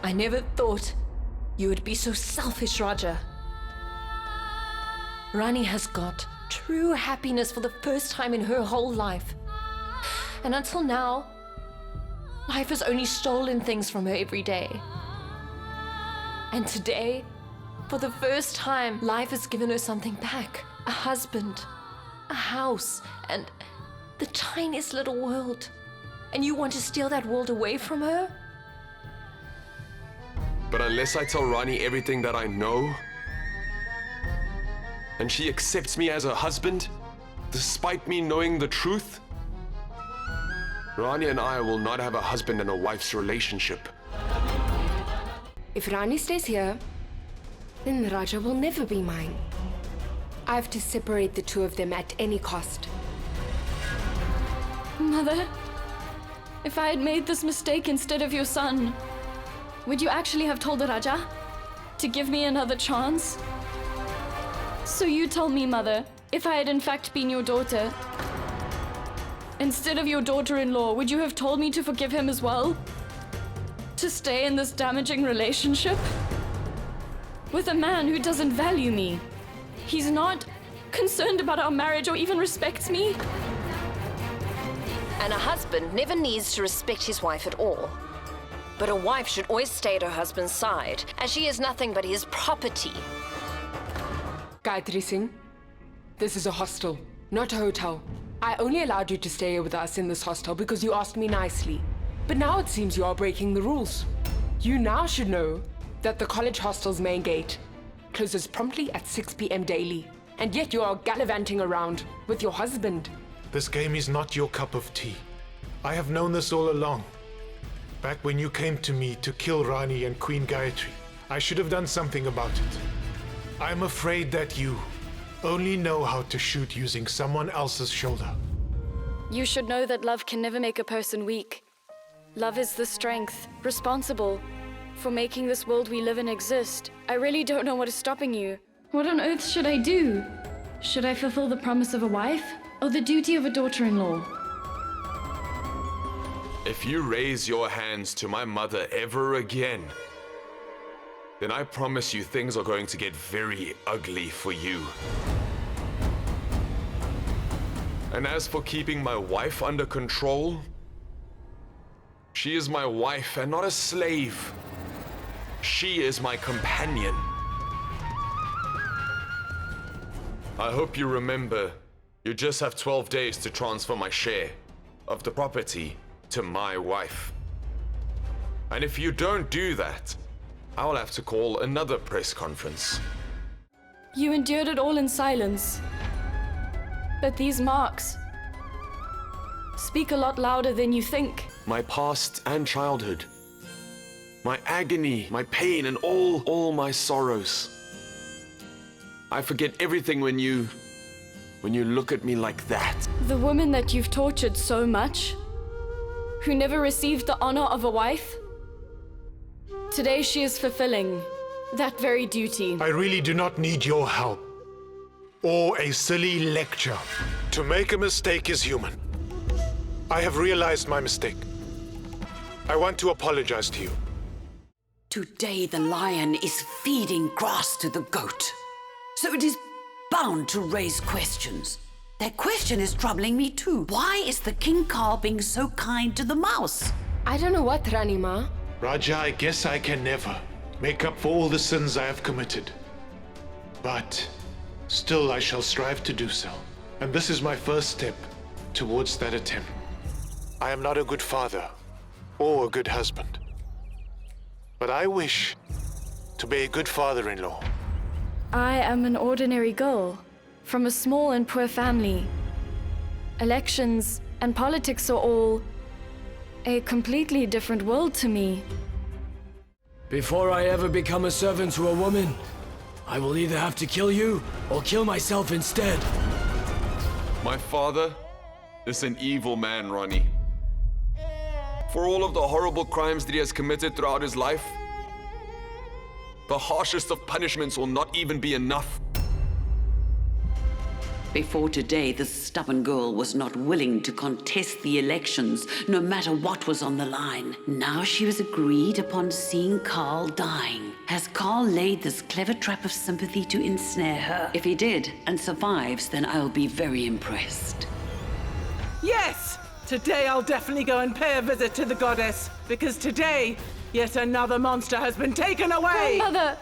I never thought you would be so selfish, Raja. Rani has got true happiness for the first time in her whole life. And until now, life has only stolen things from her every day. And today, for the first time, life has given her something back. A husband, a house, and the tiniest little world. And you want to steal that world away from her? But unless I tell Rani everything that I know, and she accepts me as her husband, despite me knowing the truth, Rani and I will not have a husband and a wife's relationship. If Rani stays here, then Raja will never be mine. I have to separate the two of them at any cost. Mother, if I had made this mistake instead of your son, would you actually have told the Raja to give me another chance? So you tell me, Mother, if I had in fact been your daughter, instead of your daughter-in-law, would you have told me to forgive him as well? To stay in this damaging relationship? With a man who doesn't value me. He's not concerned about our marriage or even respects me. And a husband never needs to respect his wife at all. But a wife should always stay at her husband's side, as she is nothing but his property. Gayatri Singh, this is a hostel, not a hotel. I only allowed you to stay with us in this hostel because you asked me nicely. But now it seems you are breaking the rules. You now should know that the college hostel's main gate closes promptly at 6 p.m. daily. And yet you are gallivanting around with your husband. This game is not your cup of tea. I have known this all along. Back when you came to me to kill Rani and Queen Gayatri, I should have done something about it. I'm afraid that you only know how to shoot using someone else's shoulder. You should know that love can never make a person weak. Love is the strength, responsible for making this world we live in exist. I really don't know what is stopping you. What on earth should I do? Should I fulfill the promise of a wife or the duty of a daughter-in-law? If you raise your hands to my mother ever again, then I promise you things are going to get very ugly for you. And as for keeping my wife under control, she is my wife and not a slave. She is my companion. I hope you remember, you just have 12 days to transfer my share of the property to my wife. And if you don't do that, I will have to call another press conference. You endured it all in silence. But these marks speak a lot louder than you think. My past and childhood, my agony, my pain, and all my sorrows. I forget everything when you look at me like that. The woman that you've tortured so much, who never received the honor of a wife, today she is fulfilling that very duty. I really do not need your help or a silly lecture. To make a mistake is human. I have realized my mistake. I want to apologize to you. Today the lion is feeding grass to the goat, so it is bound to raise questions. That question is troubling me too. Why is the king cow being so kind to the mouse? I don't know what, Rani Ma. Raja, I guess I can never make up for all the sins I have committed. But still I shall strive to do so. And this is my first step towards that attempt. I am not a good father or a good husband. But I wish to be a good father-in-law. I am an ordinary girl from a small and poor family. Elections and politics are all a completely different world to me. Before I ever become a servant to a woman, I will either have to kill you or kill myself instead. My father is an evil man, Ronnie. For all of the horrible crimes that he has committed throughout his life, the harshest of punishments will not even be enough. Before today, this stubborn girl was not willing to contest the elections, no matter what was on the line. Now she was agreed upon seeing Carl dying. Has Carl laid this clever trap of sympathy to ensnare her? If he did, and survives, then I'll be very impressed. Yes! Today I'll definitely go and pay a visit to the goddess, because today, yet another monster has been taken away! Grandmother!